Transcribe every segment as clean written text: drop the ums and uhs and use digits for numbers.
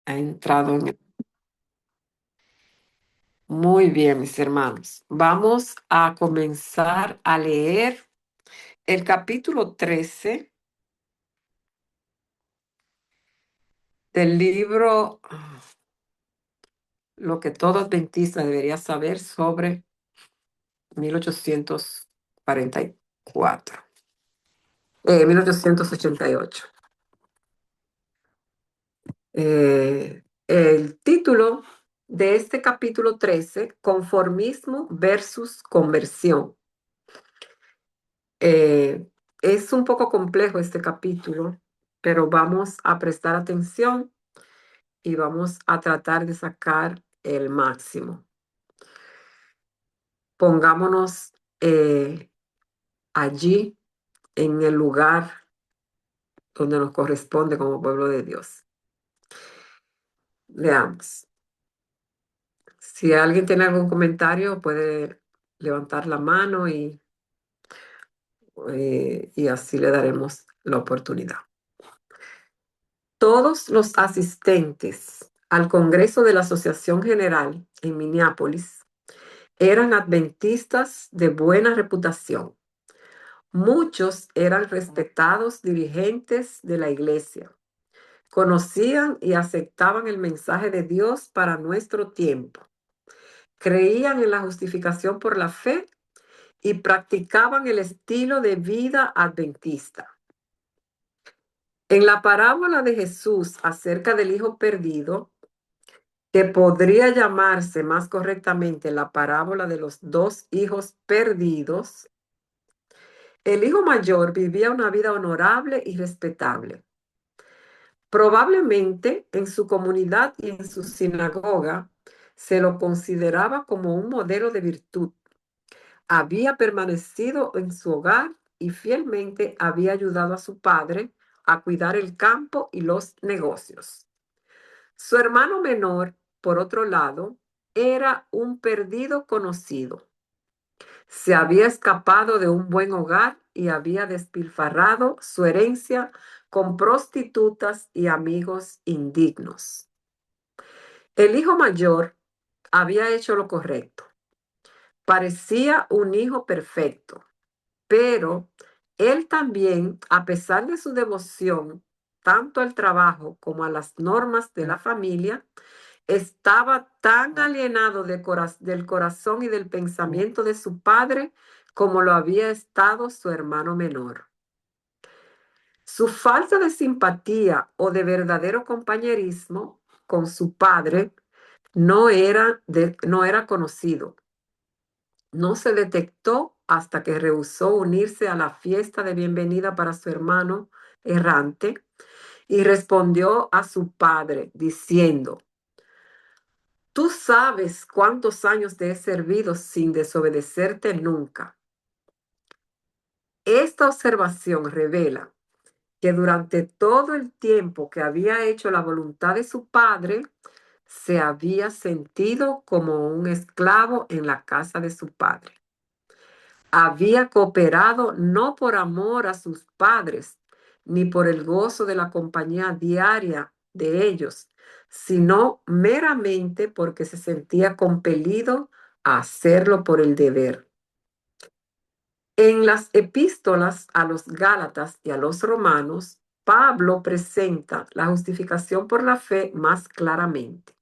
ha entrado en... Muy bien, mis hermanos. Vamos a comenzar a leer el capítulo 13 del libro Lo que todo adventista debería saber sobre 1844, 1888. El título de este capítulo 13, Conformismo versus Conversión. Eh, es un poco complejo este capítulo, pero vamos a prestar atención y vamos a tratar de sacar el máximo. Pongámonos allí en el lugar donde nos corresponde como pueblo de Dios. Veamos. Si alguien tiene algún comentario, puede levantar la mano y así le daremos la oportunidad. Todos los asistentes al Congreso de la Asociación General en Minneapolis eran adventistas de buena reputación. Muchos eran respetados dirigentes de la iglesia. Conocían y aceptaban el mensaje de Dios para nuestro tiempo. Creían en la justificación por la fe y practicaban el estilo de vida adventista. En la parábola de Jesús acerca del hijo perdido, que podría llamarse más correctamente la parábola de los dos hijos perdidos, el hijo mayor vivía una vida honorable y respetable. Probablemente en su comunidad y en su sinagoga se lo consideraba como un modelo de virtud. Había permanecido en su hogar y fielmente había ayudado a su padre a cuidar el campo y los negocios. Su hermano menor, por otro lado, era un perdido conocido. Se había escapado de un buen hogar y había despilfarrado su herencia con prostitutas y amigos indignos. El hijo mayor había hecho lo correcto. Parecía un hijo perfecto, pero él también, a pesar de su devoción tanto al trabajo como a las normas de la familia, estaba tan alienado del corazón y del pensamiento de su padre como lo había estado su hermano menor. Su falta de simpatía o de verdadero compañerismo con su padre no era conocido. No se detectó hasta que rehusó unirse a la fiesta de bienvenida para su hermano errante y respondió a su padre diciendo: Tú sabes cuántos años te he servido sin desobedecerte nunca. Esta observación revela que durante todo el tiempo que había hecho la voluntad de su padre, se había sentido como un esclavo en la casa de su padre. Había cooperado no por amor a sus padres, ni por el gozo de la compañía diaria de ellos, sino meramente porque se sentía compelido a hacerlo por el deber. En las epístolas a los Gálatas y a los Romanos, Pablo presenta la justificación por la fe más claramente,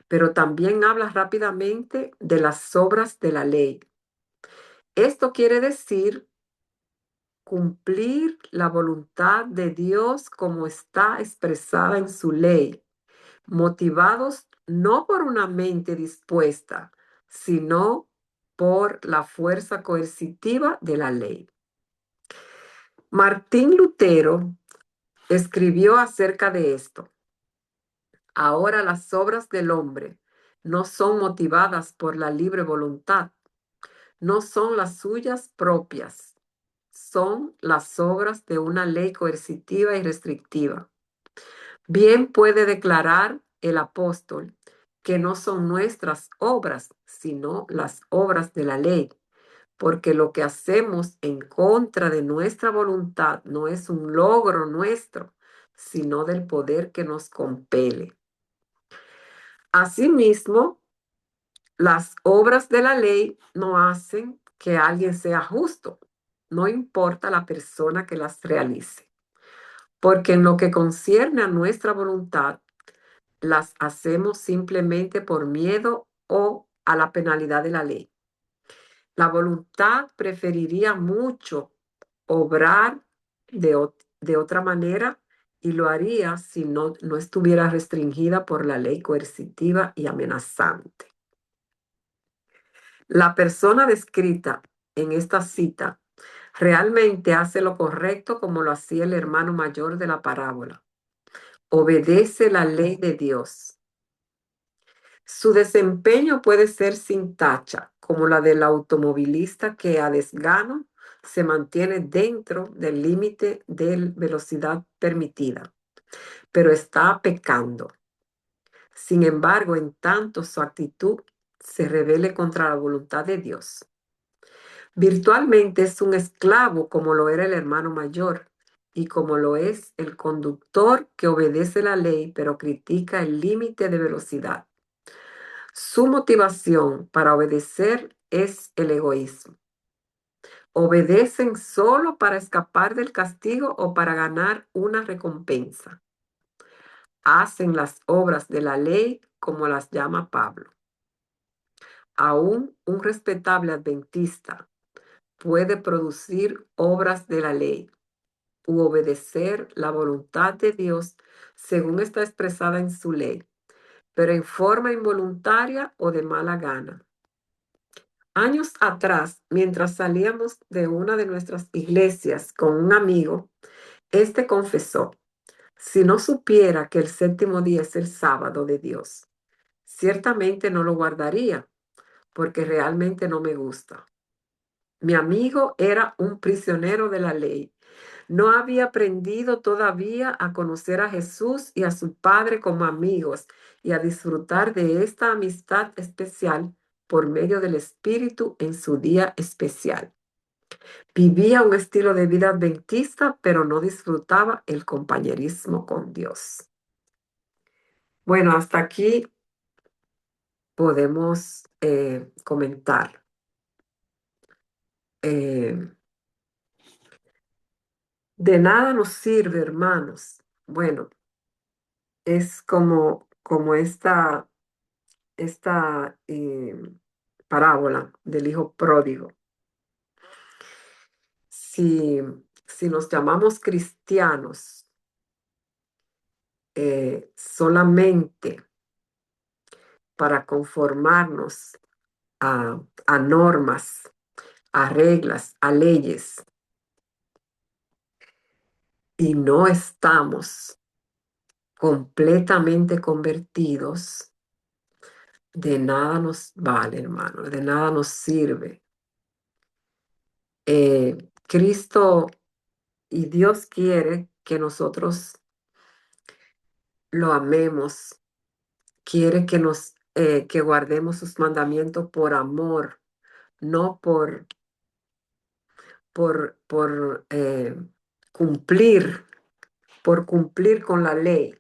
pero también habla rápidamente de las obras de la ley. Esto quiere decir cumplir la voluntad de Dios como está expresada en su ley, motivados no por una mente dispuesta, sino por la fuerza coercitiva de la ley. Martín Lutero escribió acerca de esto. Ahora las obras del hombre no son motivadas por la libre voluntad, no son las suyas propias, son las obras de una ley coercitiva y restrictiva. Bien puede declarar el apóstol que no son nuestras obras, sino las obras de la ley, porque lo que hacemos en contra de nuestra voluntad no es un logro nuestro, sino del poder que nos compele. Asimismo, las obras de la ley no hacen que alguien sea justo, no importa la persona que las realice, porque en lo que concierne a nuestra voluntad, las hacemos simplemente por miedo o a la penalidad de la ley. La voluntad preferiría mucho obrar de otra manera y lo haría si no estuviera restringida por la ley coercitiva y amenazante. La persona descrita en esta cita realmente hace lo correcto como lo hacía el hermano mayor de la parábola. Obedece la ley de Dios. Su desempeño puede ser sin tacha, como la del automovilista que a desgano se mantiene dentro del límite de velocidad permitida, pero está pecando. Sin embargo, en tanto su actitud se rebele contra la voluntad de Dios. Virtualmente es un esclavo como lo era el hermano mayor y como lo es el conductor que obedece la ley pero critica el límite de velocidad. Su motivación para obedecer es el egoísmo. Obedecen solo para escapar del castigo o para ganar una recompensa. Hacen las obras de la ley como las llama Pablo. Aún un respetable adventista puede producir obras de la ley u obedecer la voluntad de Dios según está expresada en su ley, pero en forma involuntaria o de mala gana. Años atrás, mientras salíamos de una de nuestras iglesias con un amigo, este confesó, si no supiera que el séptimo día es el sábado de Dios, ciertamente no lo guardaría, porque realmente no me gusta. Mi amigo era un prisionero de la ley. No había aprendido todavía a conocer a Jesús y a su Padre como amigos y a disfrutar de esta amistad especial por medio del Espíritu en su día especial. Vivía un estilo de vida adventista, pero no disfrutaba el compañerismo con Dios. Bueno, hasta aquí podemos comentar. Eh, de nada nos sirve, hermanos. Bueno, es como esta parábola del hijo pródigo. Si, si nos llamamos cristianos solamente para conformarnos a normas, a reglas, a leyes, y no estamos completamente convertidos, de nada nos vale, hermano, de nada nos sirve. Cristo y Dios quiere que nosotros lo amemos, quiere que guardemos sus mandamientos por amor, no por cumplir, por cumplir con la ley,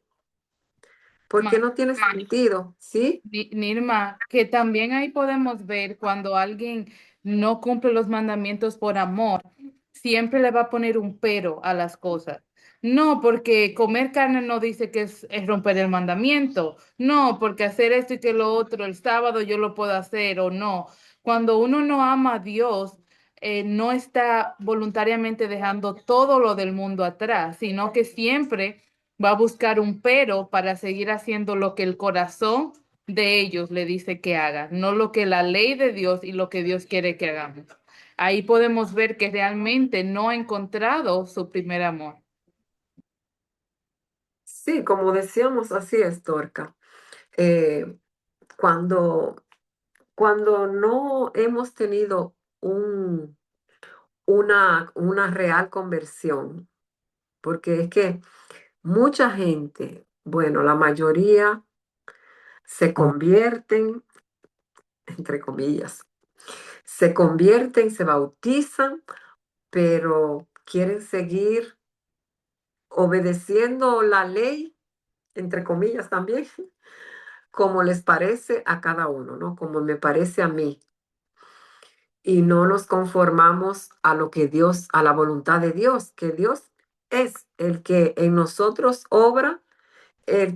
porque no tiene sentido, ¿sí? Nirma, que también ahí podemos ver cuando alguien no cumple los mandamientos por amor, siempre le va a poner un pero a las cosas. No, porque comer carne no dice que es romper el mandamiento. No, porque hacer esto y que lo otro el sábado yo lo puedo hacer o no. Cuando uno no ama a Dios, no está voluntariamente dejando todo lo del mundo atrás, sino que siempre va a buscar un pero para seguir haciendo lo que el corazón de ellos le dice que haga, no lo que la ley de Dios y lo que Dios quiere que hagamos. Ahí podemos ver que realmente no ha encontrado su primer amor. Sí, como decíamos, así es, Torca. Eh, cuando, cuando no hemos tenido una real conversión, porque es que mucha gente, bueno, la mayoría se convierten, entre comillas, se convierten, se bautizan, pero quieren seguir obedeciendo la ley, entre comillas también, como les parece a cada uno, ¿no? Como me parece a mí. Y no nos conformamos a lo que Dios, a la voluntad de Dios, que Dios es el que en nosotros obra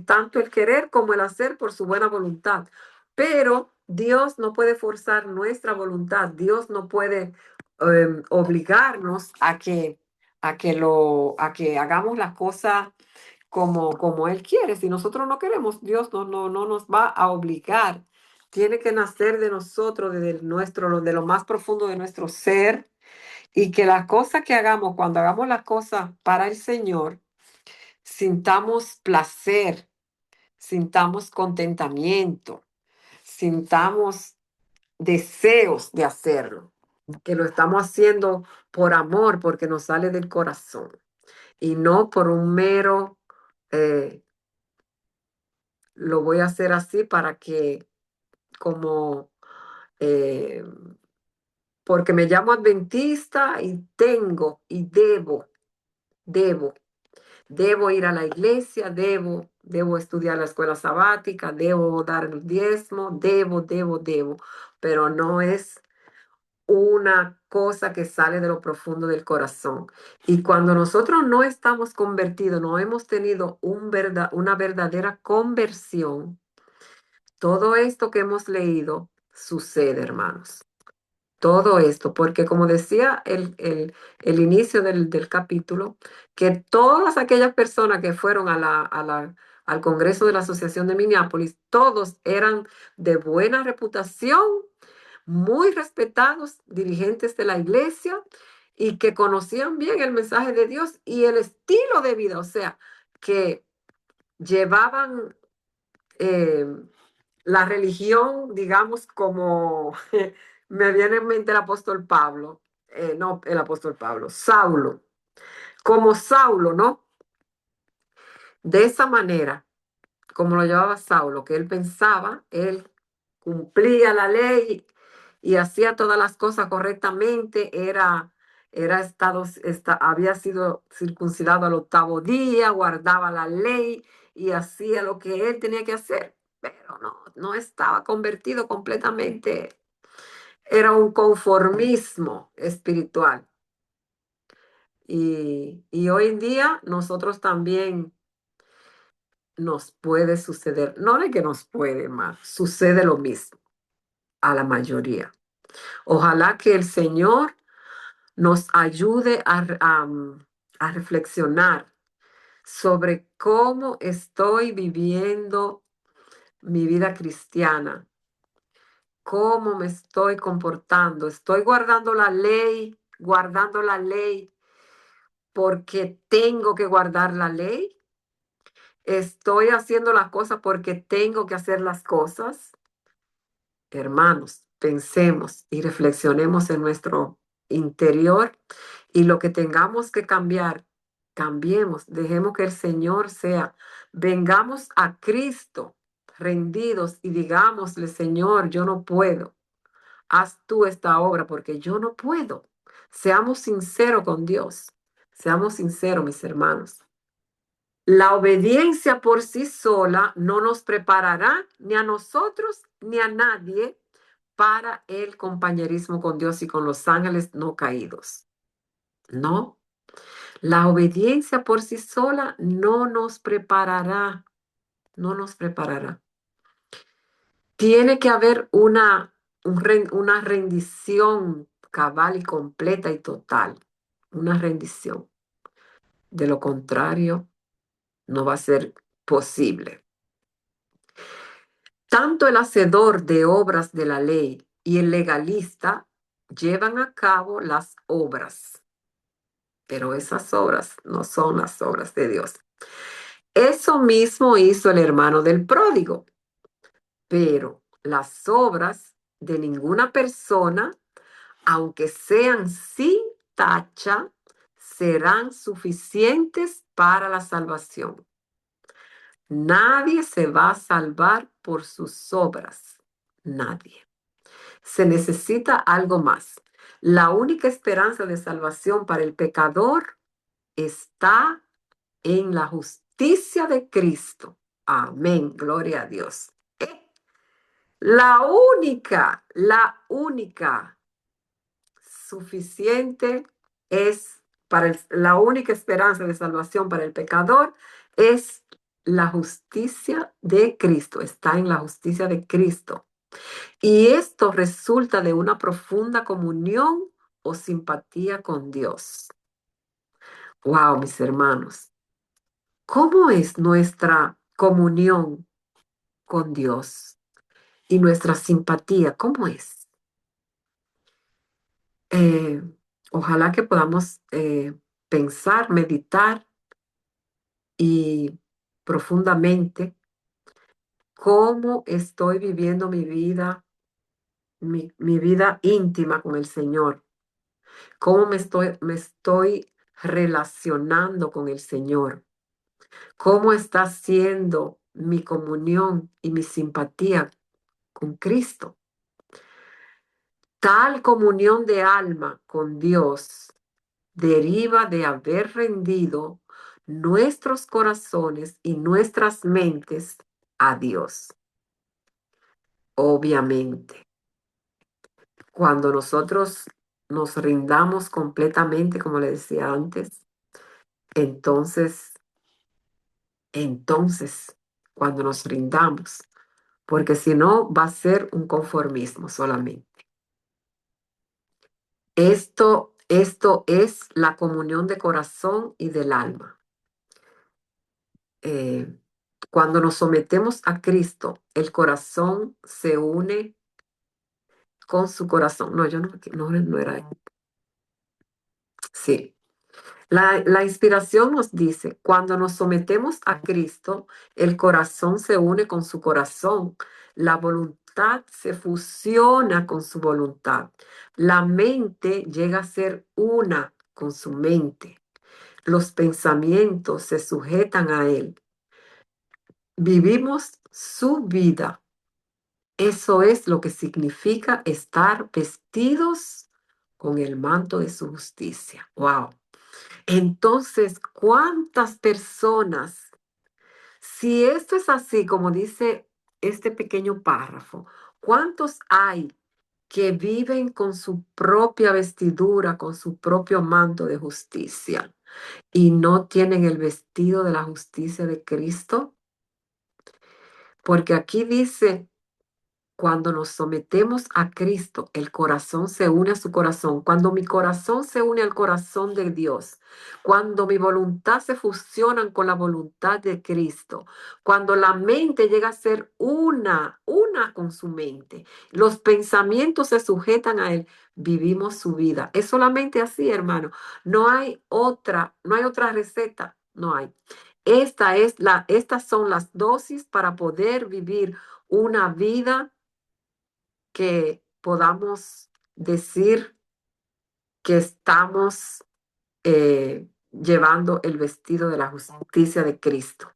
tanto el querer como el hacer por su buena voluntad. Pero Dios no puede forzar nuestra voluntad. Dios no puede obligarnos a que hagamos la cosa como Él quiere. Si nosotros no queremos, Dios no nos va a obligar. Tiene que nacer de nosotros, de lo más profundo de nuestro ser, y que las cosas que hagamos, cuando hagamos las cosas para el Señor, sintamos placer, sintamos contentamiento, sintamos deseos de hacerlo, que lo estamos haciendo por amor, porque nos sale del corazón y no por un mero, eh, lo voy a hacer así para que, como, eh, porque me llamo adventista y tengo y debo. Debo ir a la iglesia, debo estudiar la escuela sabática, debo dar el diezmo, debo, pero no es una cosa que sale de lo profundo del corazón. Y cuando nosotros no estamos convertidos, no hemos tenido una verdadera conversión, todo esto que hemos leído sucede, hermanos. Todo esto, porque como decía el inicio del capítulo, que todas aquellas personas que fueron al Congreso de la Asociación de Minneapolis, todos eran de buena reputación, muy respetados, dirigentes de la iglesia y que conocían bien el mensaje de Dios y el estilo de vida, o sea, que llevaban eh, la religión, digamos, como me viene en mente el apóstol Pablo, no el apóstol Pablo, Saulo, como Saulo, ¿no? De esa manera, como lo llevaba Saulo, que él pensaba, él cumplía la ley y hacía todas las cosas correctamente, había sido circuncidado al octavo día, guardaba la ley y hacía lo que él tenía que hacer, pero no estaba convertido completamente. Era un conformismo espiritual. Y hoy en día nosotros también nos puede suceder, no es que nos puede más, sucede lo mismo a la mayoría. Ojalá que el Señor nos ayude a reflexionar sobre cómo estoy viviendo mi vida cristiana, cómo me estoy comportando. Estoy guardando la ley porque tengo que guardar la ley. Estoy haciendo las cosas porque tengo que hacer las cosas. Hermanos, pensemos y reflexionemos en nuestro interior y lo que tengamos que cambiar, cambiemos, dejemos que el Señor sea, vengamos a Cristo rendidos y digámosle, Señor, yo no puedo, haz tú esta obra porque yo no puedo. Seamos sinceros con Dios, seamos sinceros, mis hermanos. La obediencia por sí sola no nos preparará ni a nosotros ni a nadie para el compañerismo con Dios y con los ángeles no caídos. No, la obediencia por sí sola no nos preparará, no nos preparará. Tiene que haber una rendición cabal y completa y total, una rendición. De lo contrario, no va a ser posible. Tanto el hacedor de obras de la ley y el legalista llevan a cabo las obras, pero esas obras no son las obras de Dios. Eso mismo hizo el hermano del pródigo, pero las obras de ninguna persona, aunque sean sin tacha, serán suficientes para la salvación. Nadie se va a salvar por sus obras. Nadie. Se necesita algo más. La única esperanza de salvación para el pecador está en la justicia de Cristo. Amén. Gloria a Dios. la única suficiente es la única esperanza de salvación para el pecador es la justicia de Cristo, está en la justicia de Cristo. Y esto resulta de una profunda comunión o simpatía con Dios. Wow, mis hermanos, ¿cómo es nuestra comunión con Dios y nuestra simpatía? ¿Cómo es? Eh, Ojalá que podamos pensar, meditar y profundamente cómo estoy viviendo mi vida, mi vida íntima con el Señor, cómo me estoy relacionando con el Señor, cómo está siendo mi comunión y mi simpatía con Cristo. Tal comunión de alma con Dios deriva de haber rendido nuestros corazones y nuestras mentes a Dios. Obviamente, cuando nosotros nos rindamos completamente, como le decía antes, entonces, entonces, cuando nos rindamos, porque si no va a ser un conformismo solamente. Esto es la comunión de corazón y del alma. Eh, Cuando nos sometemos a Cristo, el corazón se une con su corazón. No, yo no era ahí. Sí. La inspiración nos dice, cuando nos sometemos a Cristo, el corazón se une con su corazón, la voluntad se fusiona con su voluntad, la mente llega a ser una con su mente, los pensamientos se sujetan a él, vivimos su vida. Eso es lo que significa estar vestidos con el manto de su justicia. Wow. Entonces, ¿cuántas personas, si esto es así, como dice este pequeño párrafo, cuántos hay que viven con su propia vestidura, con su propio manto de justicia y no tienen el vestido de la justicia de Cristo? Porque aquí dice cuando nos sometemos a Cristo, el corazón se une a su corazón. Cuando mi corazón se une al corazón de Dios, cuando mi voluntad se fusiona con la voluntad de Cristo, cuando la mente llega a ser una con su mente, los pensamientos se sujetan a Él, vivimos su vida. Es solamente así, hermano. No hay otra receta, no hay. Estas son las dosis para poder vivir una vida que podamos decir que estamos llevando el vestido de la justicia de Cristo.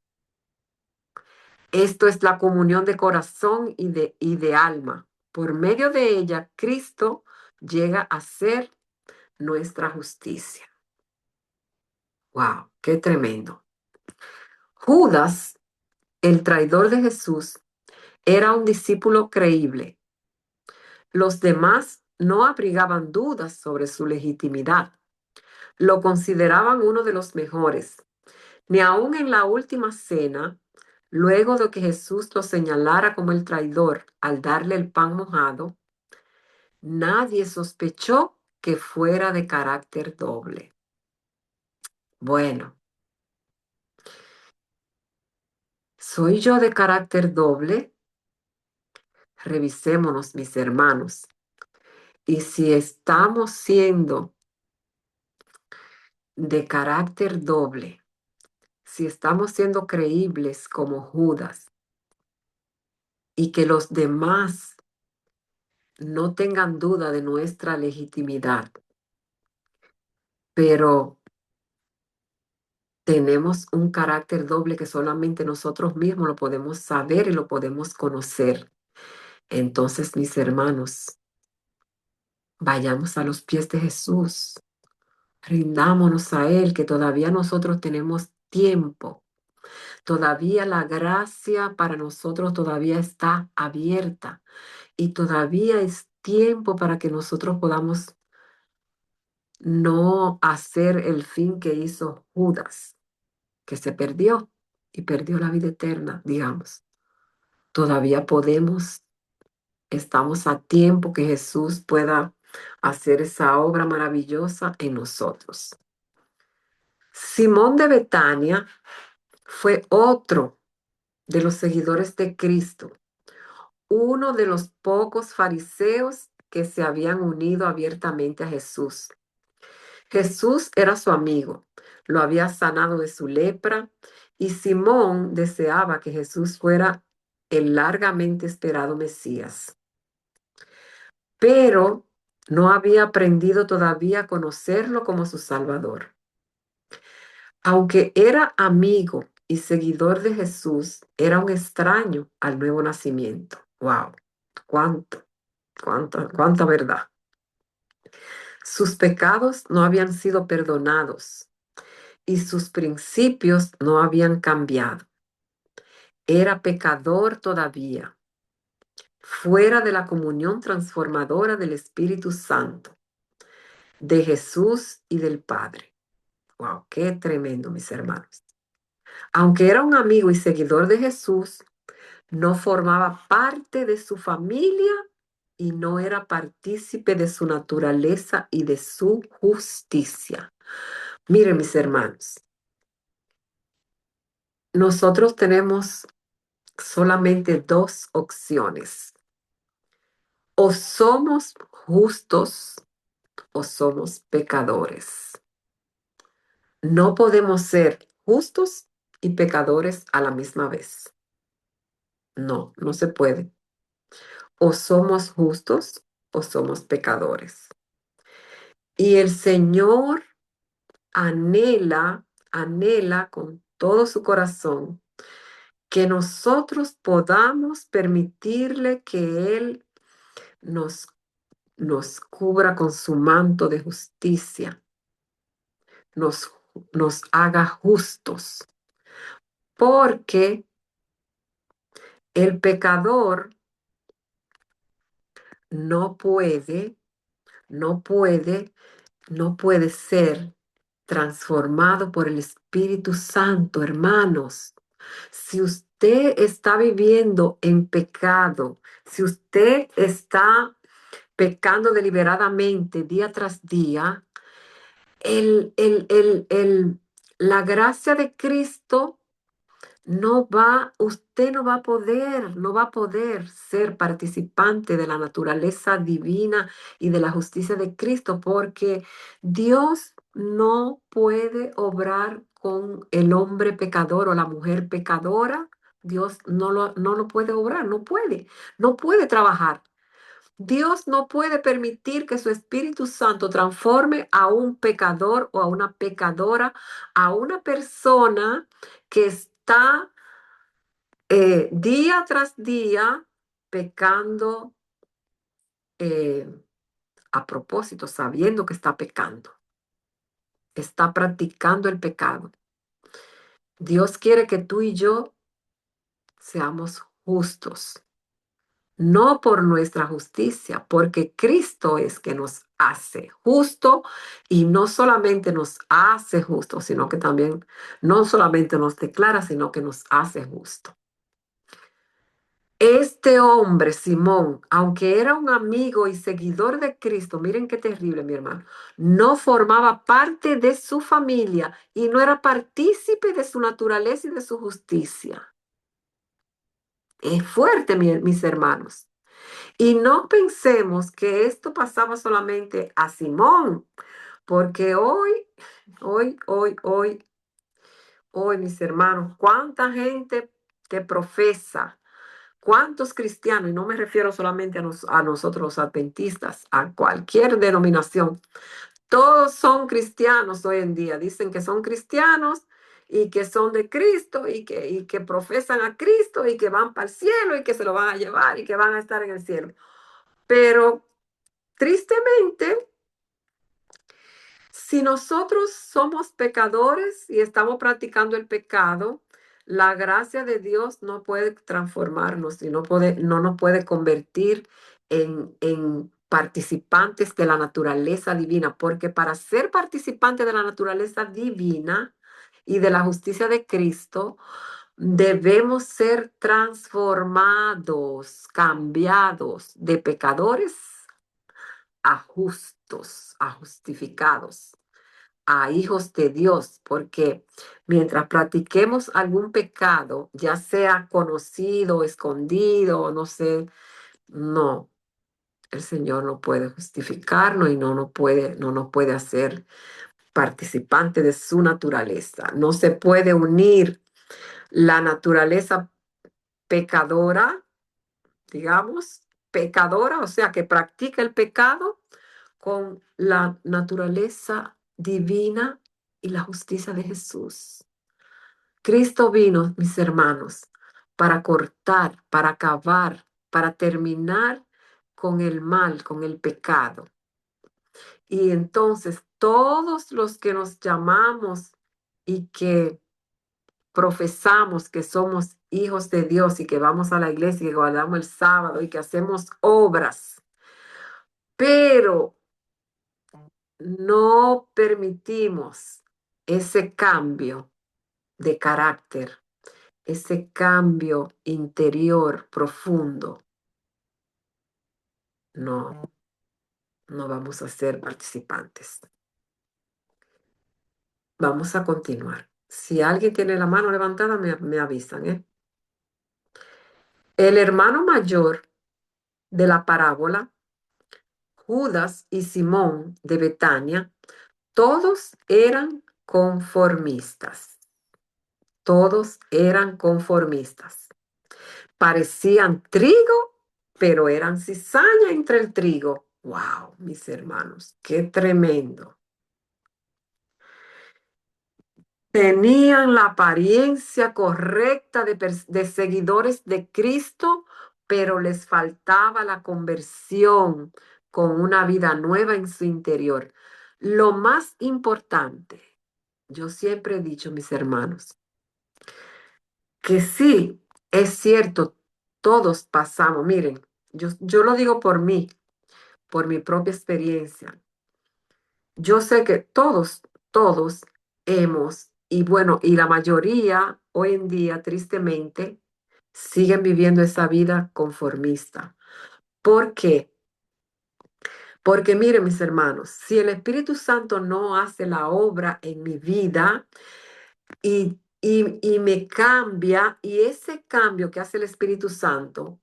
Esto es la comunión de corazón y de alma. Por medio de ella, Cristo llega a ser nuestra justicia. ¡Wow! ¡Qué tremendo! Judas, el traidor de Jesús, era un discípulo creíble. Los demás no abrigaban dudas sobre su legitimidad. Lo consideraban uno de los mejores. Ni aun en la última cena, luego de que Jesús lo señalara como el traidor al darle el pan mojado, nadie sospechó que fuera de carácter doble. Bueno, ¿soy yo de carácter doble? Revisémonos, mis hermanos. Y si estamos siendo de carácter doble, si estamos siendo creíbles como Judas y que los demás no tengan duda de nuestra legitimidad, pero tenemos un carácter doble que solamente nosotros mismos lo podemos saber y lo podemos conocer. Entonces, mis hermanos, vayamos a los pies de Jesús, rindámonos a Él, que todavía nosotros tenemos tiempo. Todavía la gracia para nosotros todavía está abierta y todavía es tiempo para que nosotros podamos no hacer el fin que hizo Judas, que se perdió y perdió la vida eterna, digamos. Todavía podemos, estamos a tiempo que Jesús pueda hacer esa obra maravillosa en nosotros. Simón de Betania fue otro de los seguidores de Cristo, uno de los pocos fariseos que se habían unido abiertamente a Jesús. Jesús era su amigo, lo había sanado de su lepra y Simón deseaba que Jesús fuera el largamente esperado Mesías, pero no había aprendido todavía a conocerlo como su Salvador. Aunque era amigo y seguidor de Jesús, era un extraño al nuevo nacimiento. ¡Wow! ¡Cuánto! ¡Cuánta verdad! Sus pecados no habían sido perdonados y sus principios no habían cambiado. Era pecador todavía, fuera de la comunión transformadora del Espíritu Santo, de Jesús y del Padre. ¡Wow! ¡Qué tremendo, mis hermanos! Aunque era un amigo y seguidor de Jesús, no formaba parte de su familia y no era partícipe de su naturaleza y de su justicia. Miren, mis hermanos, nosotros tenemos solamente dos opciones. O somos justos o somos pecadores. No podemos ser justos y pecadores a la misma vez. No, no se puede. O somos justos o somos pecadores. Y el Señor anhela con todo su corazón que nosotros podamos permitirle que Él nos, nos cubra con su manto de justicia, nos, nos haga justos, porque el pecador no puede, no puede, no puede ser transformado por el Espíritu Santo, hermanos. Si usted está viviendo en pecado, si usted está pecando deliberadamente día tras día, el, el, el, el- la gracia de Cristo usted no va a poder ser participante de la naturaleza divina y de la justicia de Cristo, porque Dios no puede obrar con el hombre pecador o la mujer pecadora. Dios no lo puede obrar, no puede trabajar. Dios no puede permitir que su Espíritu Santo transforme a un pecador o a una pecadora, a una persona que está día tras día pecando eh, a propósito, sabiendo que está pecando, está practicando el pecado. Dios quiere que tú y yo seamos justos, no por nuestra justicia, porque Cristo es que nos hace justo y no solamente nos hace justo, sino que también no solamente nos declara, sino que nos hace justo. Este hombre, Simón, aunque era un amigo y seguidor de Cristo, miren qué terrible, mi hermano, no formaba parte de su familia y no era partícipe de su naturaleza y de su justicia. Es fuerte, mis hermanos. Y no pensemos que esto pasaba solamente a Simón, porque hoy, mis hermanos, cuánta gente que profesa. ¿Cuántos cristianos, y no me refiero solamente a nosotros los adventistas, a cualquier denominación, todos son cristianos hoy en día? Dicen que son cristianos y que son de Cristo y que profesan a Cristo y que van para el cielo y que se lo van a llevar y que van a estar en el cielo. Pero tristemente, si nosotros somos pecadores y estamos practicando el pecado, La gracia de Dios no puede transformarnos y no nos puede convertir en participantes de la naturaleza divina, porque para ser participante de la naturaleza divina y de la justicia de Cristo, debemos ser transformados, cambiados de pecadores a justos, a justificados, a hijos de Dios, porque mientras practiquemos algún pecado, ya sea conocido, escondido, no sé, no, el Señor no puede justificarnos y no nos puede hacer participante de su naturaleza. No se puede unir la naturaleza pecadora, digamos, pecadora, o sea, que practica el pecado con la naturaleza divina y la justicia de Jesús. Cristo vino, mis hermanos, para cortar, para acabar, para terminar con el mal, con el pecado. Y entonces todos los que nos llamamos y que profesamos que somos hijos de Dios y que vamos a la iglesia y que guardamos el sábado y que hacemos obras, pero no permitimos ese cambio de carácter, ese cambio interior profundo, no, no vamos a ser participantes. Vamos a continuar. Si alguien tiene la mano levantada, me avisan, ¿eh? El hermano mayor de la parábola, Judas y Simón de Betania, todos eran conformistas. Todos eran conformistas. Parecían trigo, pero eran cizaña entre el trigo. ¡Wow, mis hermanos! ¡Qué tremendo! Tenían la apariencia correcta de seguidores de Cristo, pero les faltaba la conversión con una vida nueva en su interior. Lo más importante, yo siempre he dicho, mis hermanos, que sí, es cierto, todos pasamos, miren, yo lo digo por mi propia experiencia. Yo sé que todos hemos, y bueno, y la mayoría hoy en día, tristemente, siguen viviendo esa vida conformista. ¿Por qué? Porque miren, mis hermanos, si el Espíritu Santo no hace la obra en mi vida y me cambia, y ese cambio que hace el Espíritu Santo,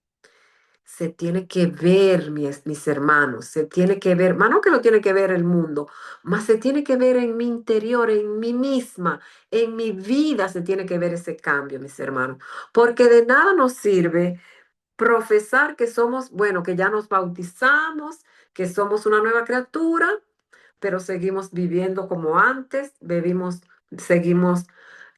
se tiene que ver, mis hermanos, se tiene que ver, más no que lo tiene que ver el mundo, más se tiene que ver en mi interior, en mí misma, en mi vida se tiene que ver ese cambio, mis hermanos, porque de nada nos sirve profesar que somos, bueno, que ya nos bautizamos, que somos una nueva criatura, pero seguimos viviendo como antes, seguimos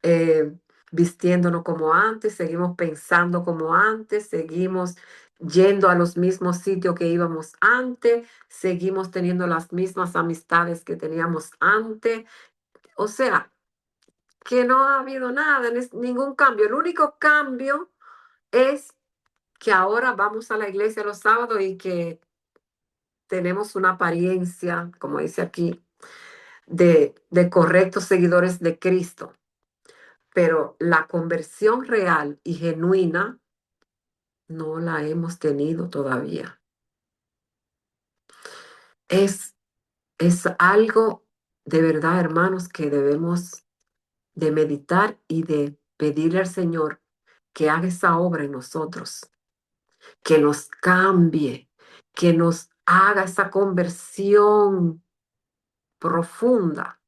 eh, vistiéndonos como antes, seguimos pensando como antes, seguimos yendo a los mismos sitios que íbamos antes, seguimos teniendo las mismas amistades que teníamos antes. O sea, que no ha habido nada, ningún cambio. El único cambio es que ahora vamos a la iglesia los sábados y que tenemos una apariencia, como dice aquí, de correctos seguidores de Cristo, pero la conversión real y genuina no la hemos tenido todavía. Es, es algo de verdad, hermanos, que debemos de meditar y de pedirle al Señor que haga esa obra en nosotros, que nos cambie, que nos haga esa conversión profunda.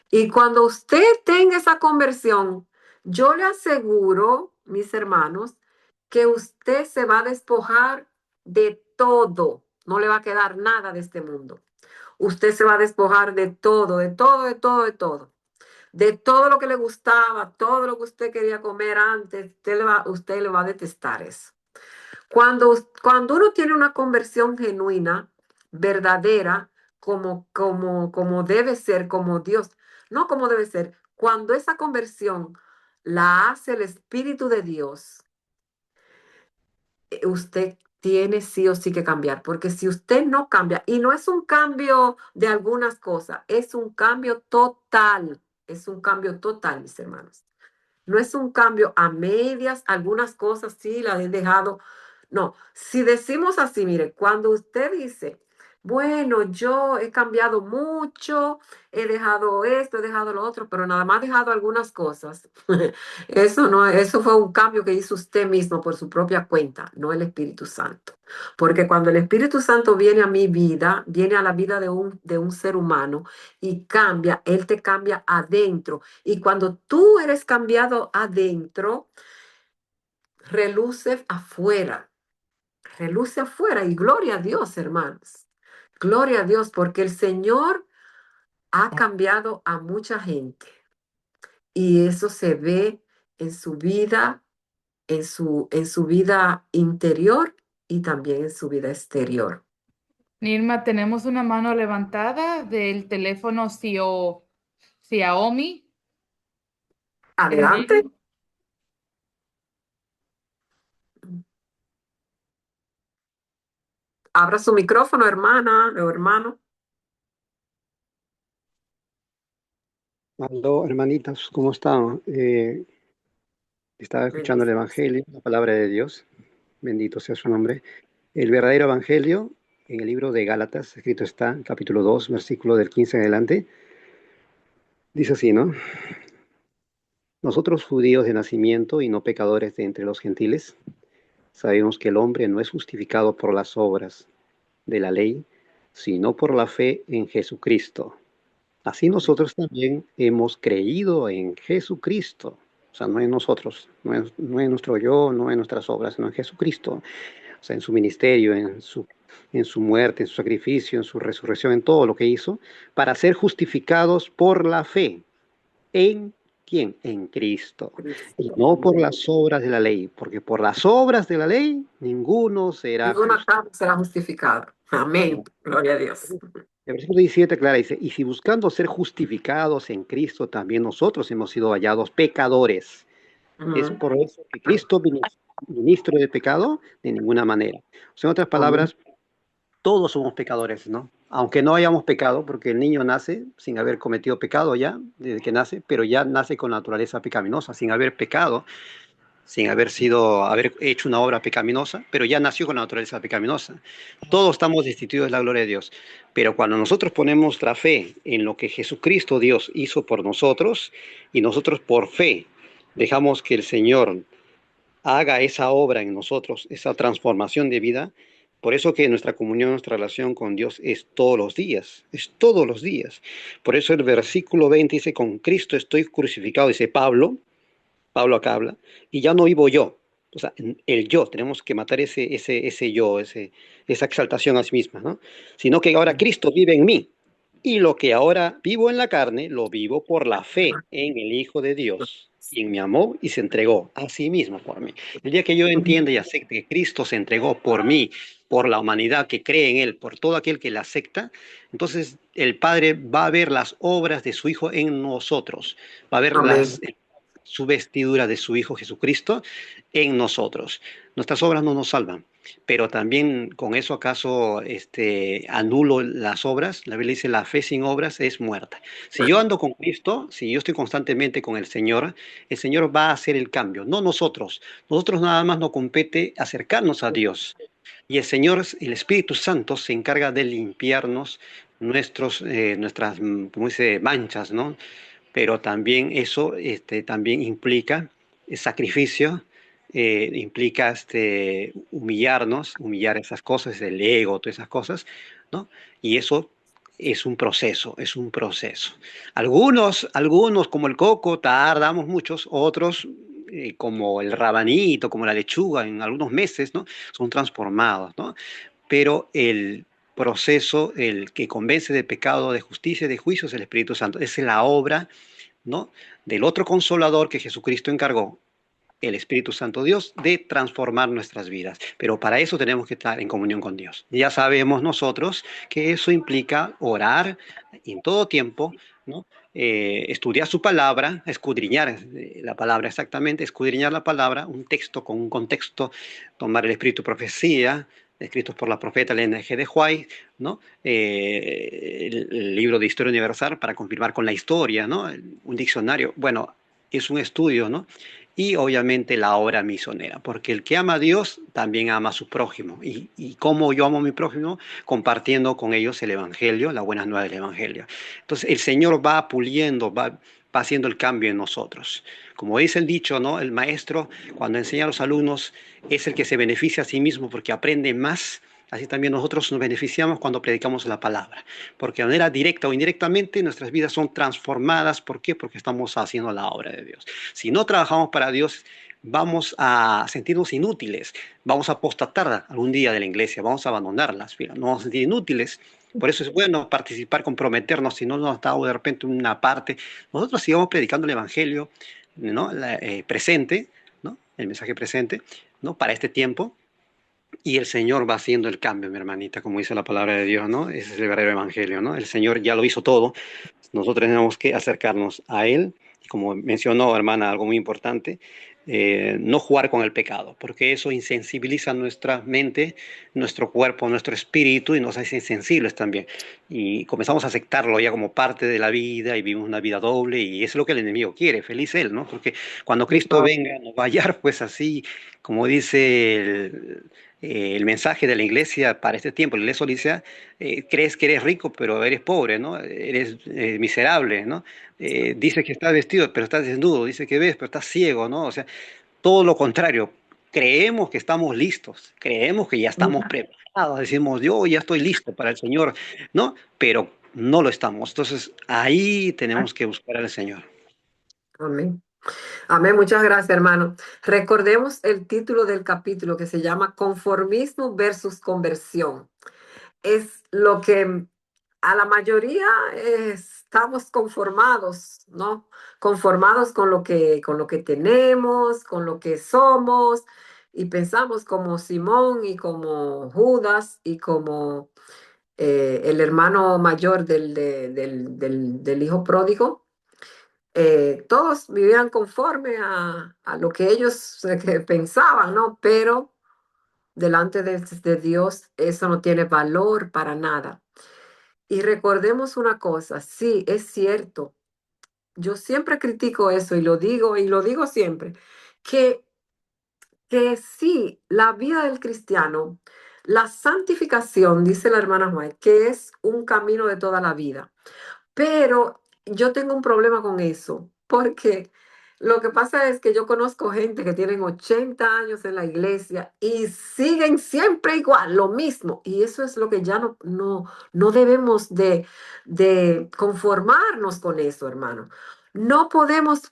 Y cuando usted tenga esa conversión, yo le aseguro, mis hermanos, que usted se va a despojar de todo. No le va a quedar nada de este mundo. Usted se va a despojar de todo, de todo, de todo, de todo. De todo lo que le gustaba, todo lo que usted quería comer antes, usted le va a detestar eso. Cuando uno tiene una conversión genuina, verdadera, como debe ser, como Dios, no como debe ser, cuando esa conversión la hace el Espíritu de Dios, usted tiene sí o sí que cambiar, porque si usted no cambia, y no es un cambio de algunas cosas, es un cambio total, mis hermanos. No es un cambio a medias, algunas cosas sí las he dejado. No, si decimos así, mire, cuando usted dice, bueno, yo he cambiado mucho, he dejado esto, he dejado lo otro, pero nada más he dejado algunas cosas. Eso no, eso fue un cambio que hizo usted mismo por su propia cuenta, no el Espíritu Santo. Porque cuando el Espíritu Santo viene a mi vida, viene a la vida de un ser humano y cambia, Él te cambia adentro. Y cuando tú eres cambiado adentro, reluce afuera, reluce afuera. Y gloria a Dios, hermanos. Gloria a Dios, porque el Señor ha cambiado a mucha gente. Y eso se ve en su vida, en su vida interior y también en su vida exterior. Nirma, tenemos una mano levantada del teléfono Xiaomi. Adelante. Abra su micrófono, hermana o hermano. Aló, hermanitas, ¿cómo están? Estaba escuchando el Bendiciones. Evangelio, la palabra de Dios, bendito sea su nombre. El verdadero Evangelio, en el libro de Gálatas, escrito está, capítulo 2, versículo del 15 en adelante, dice así, ¿no? Nosotros judíos de nacimiento y no pecadores de entre los gentiles, sabemos que el hombre no es justificado por las obras de la ley, sino por la fe en Jesucristo. Así nosotros también hemos creído en Jesucristo. O sea, no en nosotros, no en nuestro yo, no en nuestras obras, sino en Jesucristo. O sea, en su ministerio, en su muerte, en su sacrificio, en su resurrección, en todo lo que hizo, para ser justificados por la fe. ¿En quién? En Cristo. Y Cristo. no por Amén. las obras de la ley, porque por las obras de la ley ninguno será Ninguna justo. carne será justificada. Amén. Gloria a Dios. El versículo 17, clara, dice, y si buscando ser justificados en Cristo, también nosotros hemos sido hallados pecadores. Es Ujú. por eso que Cristo ministro de pecado, de ninguna manera. O sea, en otras Amén. palabras, todos somos pecadores, ¿no? Aunque no hayamos pecado, porque el niño nace sin haber cometido pecado ya, desde que nace, pero ya nace con naturaleza pecaminosa, sin haber pecado, sin haber hecho una obra pecaminosa, pero ya nació con la naturaleza pecaminosa. Todos estamos destituidos de la gloria de Dios. Pero cuando nosotros ponemos la fe en lo que Jesucristo Dios hizo por nosotros, y nosotros por fe dejamos que el Señor haga esa obra en nosotros, esa transformación de vida, por eso que nuestra comunión, nuestra relación con Dios es todos los días, es todos los días. Por eso el versículo 20 dice, con Cristo estoy crucificado, dice Pablo acá habla, y ya no vivo yo. O sea, el yo, tenemos que matar ese yo, esa exaltación a sí misma, ¿no? Sino que ahora Cristo vive en mí. Y lo que ahora vivo en la carne, lo vivo por la fe en el Hijo de Dios, quien me amó y se entregó a sí mismo por mí. El día que yo entienda y acepte que Cristo se entregó por mí, por la humanidad que cree en Él, por todo aquel que le acepta, entonces el Padre va a ver las obras de su Hijo en nosotros, va a ver Amén. su vestidura de su Hijo Jesucristo en nosotros. Nuestras obras no nos salvan, pero también con eso acaso anulo las obras. La Biblia dice la fe sin obras es muerta. Si yo ando con Cristo, si yo estoy constantemente con el Señor va a hacer el cambio, no nosotros. Nosotros nada más nos compete acercarnos a Dios. Y el Señor, el Espíritu Santo, se encarga de limpiarnos nuestras, ¿cómo dice?, manchas, ¿no? Pero también eso también implica sacrificio, implica humillarnos, humillar esas cosas, el ego, todas esas cosas, ¿no? Y eso es un proceso, es un proceso. Algunos como el coco, tardamos muchos, otros como el rabanito, como la lechuga, en algunos meses, ¿no? Son transformados, ¿no? Pero el proceso, el que convence de pecado, de justicia y de juicio es el Espíritu Santo. Esa es la obra, ¿no?, del otro consolador que Jesucristo encargó, el Espíritu Santo Dios, de transformar nuestras vidas. Pero para eso tenemos que estar en comunión con Dios. Ya sabemos nosotros que eso implica orar en todo tiempo, ¿no? estudiar su palabra, escudriñar la palabra exactamente, escudriñar la palabra, un texto con un contexto, tomar el espíritu de profecía, escritos por la profeta Elena G. de White, ¿no? El libro de Historia Universal para confirmar con la historia, ¿no? Un diccionario, bueno, es un estudio, ¿no? Y obviamente la obra misionera, porque el que ama a Dios también ama a su prójimo. Y cómo yo amo a mi prójimo, compartiendo con ellos el Evangelio, la buena nueva del Evangelio. Entonces el Señor va puliendo, va haciendo el cambio en nosotros. Como dice el dicho, ¿no? El maestro, cuando enseña a los alumnos, es el que se beneficia a sí mismo porque aprende más. Así también nosotros nos beneficiamos cuando predicamos la palabra, porque de manera directa o indirectamente nuestras vidas son transformadas. ¿Por qué? Porque estamos haciendo la obra de Dios. Si no trabajamos para Dios, vamos a sentirnos inútiles, vamos a apostatar algún día de la iglesia, vamos a abandonar las filas, nos vamos a sentir inútiles. Por eso es bueno participar, comprometernos, si no nos estamos de repente en una parte. Nosotros sigamos predicando el Evangelio, ¿no? Presente, ¿no? El mensaje presente, ¿no? Para este tiempo. Y el Señor va haciendo el cambio, mi hermanita, como dice la palabra de Dios, ¿no? Ese es el verdadero evangelio, ¿no? El Señor ya lo hizo todo. Nosotros tenemos que acercarnos a Él. Y como mencionó, hermana, algo muy importante, no jugar con el pecado, porque eso insensibiliza nuestra mente, nuestro cuerpo, nuestro espíritu y nos hace insensibles también. Y comenzamos a aceptarlo ya como parte de la vida y vivimos una vida doble y eso es lo que el enemigo quiere, feliz él, ¿no? Porque cuando Cristo venga nos va a hallar pues así, como dice el mensaje de la iglesia para este tiempo, la iglesia odisea, crees que eres rico, pero eres pobre, ¿no? Eres miserable, ¿no? Dice que estás vestido, pero estás desnudo, dice que ves, pero estás ciego, ¿no? O sea, todo lo contrario. Creemos que estamos listos, creemos que ya estamos preparados, decimos, yo ya estoy listo para el Señor, ¿no? Pero no lo estamos. Entonces, ahí tenemos que buscar al Señor. Amén. Amén, muchas gracias, hermano. Recordemos el título del capítulo que se llama Conformismo versus Conversión. Es lo que a la mayoría estamos conformados, ¿no? Conformados con lo que tenemos, con lo que somos, y pensamos como Simón y como Judas y como el hermano mayor del hijo pródigo. Todos vivían conforme a lo que ellos que pensaban, ¿no? Pero delante de Dios eso no tiene valor para nada. Y recordemos una cosa, sí, es cierto. Yo siempre critico eso y lo digo siempre, que, que sí, la vida del cristiano, la santificación, dice la hermana White, que es un camino de toda la vida. Pero yo tengo un problema con eso, porque lo que pasa es que yo conozco gente que tienen 80 años en la iglesia y siguen siempre igual, lo mismo. Y eso es lo que ya no debemos de conformarnos con eso, hermano. No podemos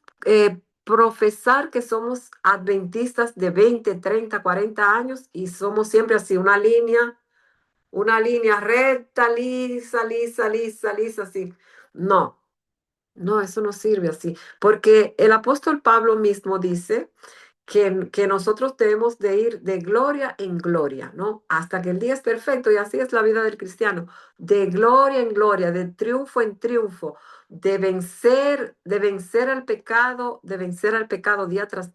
profesar que somos adventistas de 20, 30, 40 años y somos siempre así, una línea recta, lisa, lisa, lisa, lisa, así. No, no, eso no sirve así, porque el apóstol Pablo mismo dice que nosotros debemos de ir de gloria en gloria, ¿no? Hasta que el día es perfecto y así es la vida del cristiano, de gloria en gloria, de triunfo en triunfo, de vencer al pecado, de vencer al pecado día tras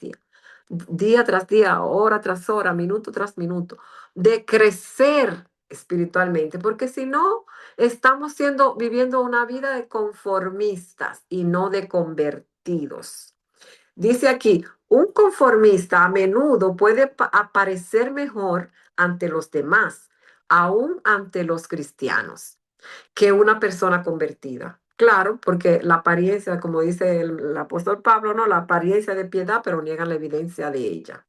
día, hora tras hora, minuto tras minuto, de crecer espiritualmente, porque si no, estamos viviendo una vida de conformistas y no de convertidos. Dice aquí, un conformista a menudo puede aparecer mejor ante los demás, aún ante los cristianos, que una persona convertida. Claro, porque la apariencia, como dice el apóstol Pablo, no, la apariencia de piedad, pero niegan la evidencia de ella.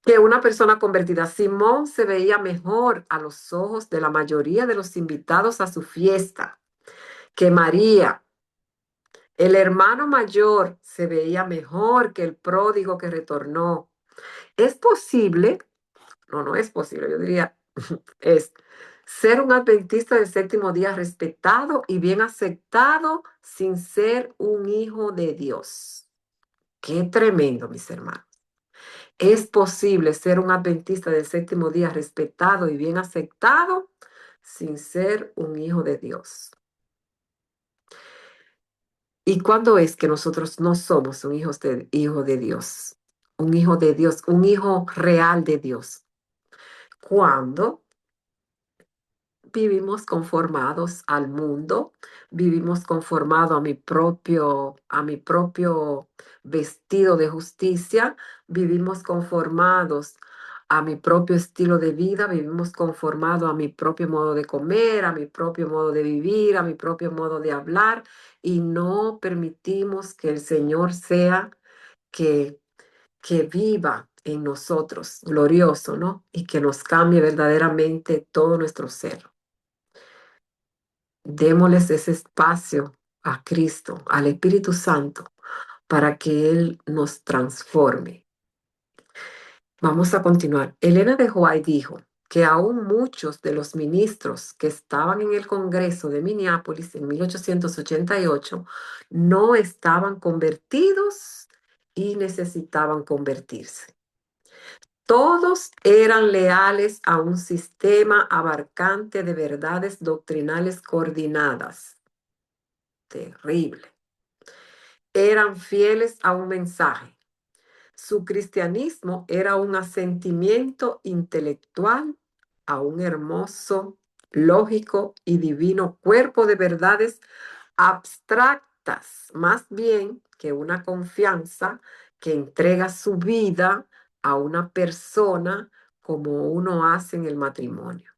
Que una persona convertida. Simón se veía mejor a los ojos de la mayoría de los invitados a su fiesta que María. El hermano mayor se veía mejor que el pródigo que retornó. ¿Es posible? No, no es posible, yo diría, es ser un adventista del séptimo día respetado y bien aceptado sin ser un hijo de Dios. Qué tremendo, mis hermanos. Es posible ser un adventista del séptimo día respetado y bien aceptado sin ser un hijo de Dios. ¿Y cuándo es que nosotros no somos un hijo de Dios? Un hijo de Dios, un hijo real de Dios. Cuando vivimos conformados al mundo, vivimos conformados a mi propio vestido de justicia, vivimos conformados a mi propio estilo de vida, vivimos conformados a mi propio modo de comer, a mi propio modo de vivir, a mi propio modo de hablar, y no permitimos que el Señor sea que, que viva en nosotros, glorioso, ¿no? Y que nos cambie verdaderamente todo nuestro ser. Démosles ese espacio a Cristo, al Espíritu Santo, para que Él nos transforme. Vamos a continuar. Elena de White dijo que aún muchos de los ministros que estaban en el Congreso de Minneapolis en 1888 no estaban convertidos y necesitaban convertirse. Todos eran leales a un sistema abarcante de verdades doctrinales coordinadas. Terrible. Eran fieles a un mensaje. Su cristianismo era un asentimiento intelectual a un hermoso, lógico y divino cuerpo de verdades abstractas, más bien que una confianza que entrega su vida a una persona como uno hace en el matrimonio.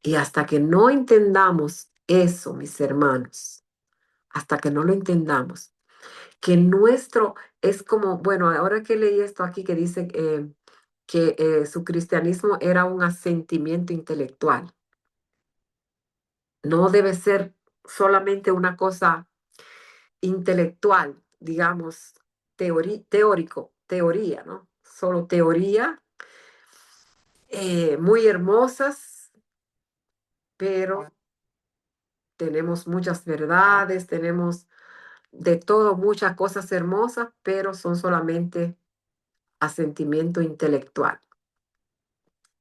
Y hasta que no entendamos eso, mis hermanos, hasta que no lo entendamos, que nuestro es como, bueno, ahora que leí esto aquí que dice que su cristianismo era un asentimiento intelectual, no debe ser solamente una cosa intelectual, digamos, teoría, ¿no? Solo teoría, muy hermosas, pero tenemos muchas verdades, tenemos de todo, muchas cosas hermosas, pero son solamente asentimiento intelectual.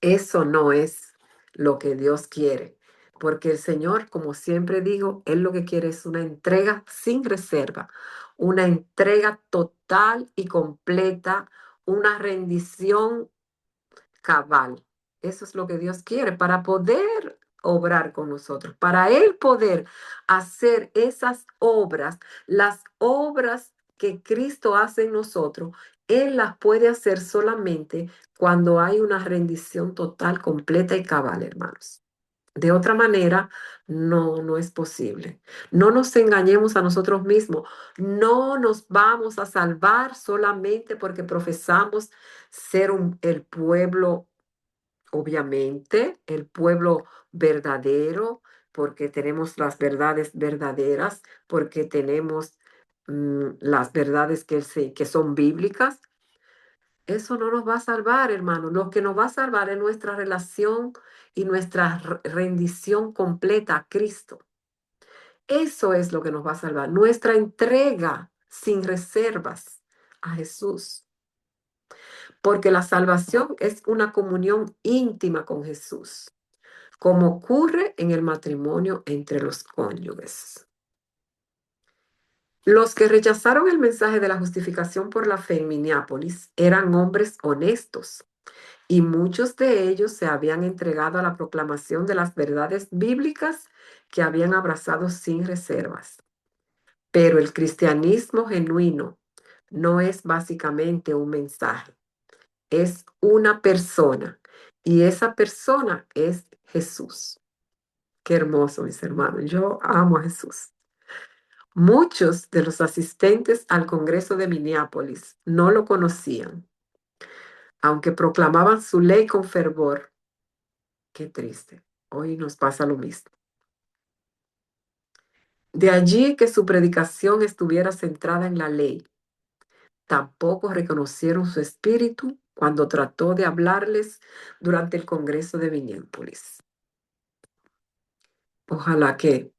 Eso no es lo que Dios quiere, porque el Señor, como siempre digo, Él lo que quiere es una entrega sin reserva, una entrega total y completa, una rendición cabal. Eso es lo que Dios quiere para poder obrar con nosotros, para Él poder hacer esas obras, las obras que Cristo hace en nosotros. Él las puede hacer solamente cuando hay una rendición total, completa y cabal, hermanos. De otra manera, no es posible. No nos engañemos a nosotros mismos. No nos vamos a salvar solamente porque profesamos ser el pueblo, obviamente, el pueblo verdadero, porque tenemos las verdades verdaderas, porque tenemos las verdades que son bíblicas. Eso no nos va a salvar, hermano. Lo que nos va a salvar es nuestra relación y nuestra rendición completa a Cristo. Eso es lo que nos va a salvar. Nuestra entrega sin reservas a Jesús. Porque la salvación es una comunión íntima con Jesús, como ocurre en el matrimonio entre los cónyuges. Los que rechazaron el mensaje de la justificación por la fe en Minneapolis eran hombres honestos, y muchos de ellos se habían entregado a la proclamación de las verdades bíblicas que habían abrazado sin reservas. Pero el cristianismo genuino no es básicamente un mensaje, es una persona, y esa persona es Jesús. Qué hermoso, mis hermanos. Yo amo a Jesús. Muchos de los asistentes al Congreso de Minneapolis no lo conocían, aunque proclamaban su ley con fervor. Qué triste. Hoy nos pasa lo mismo. De allí que su predicación estuviera centrada en la ley. Tampoco reconocieron su espíritu cuando trató de hablarles durante el Congreso de Minneapolis. Ojalá que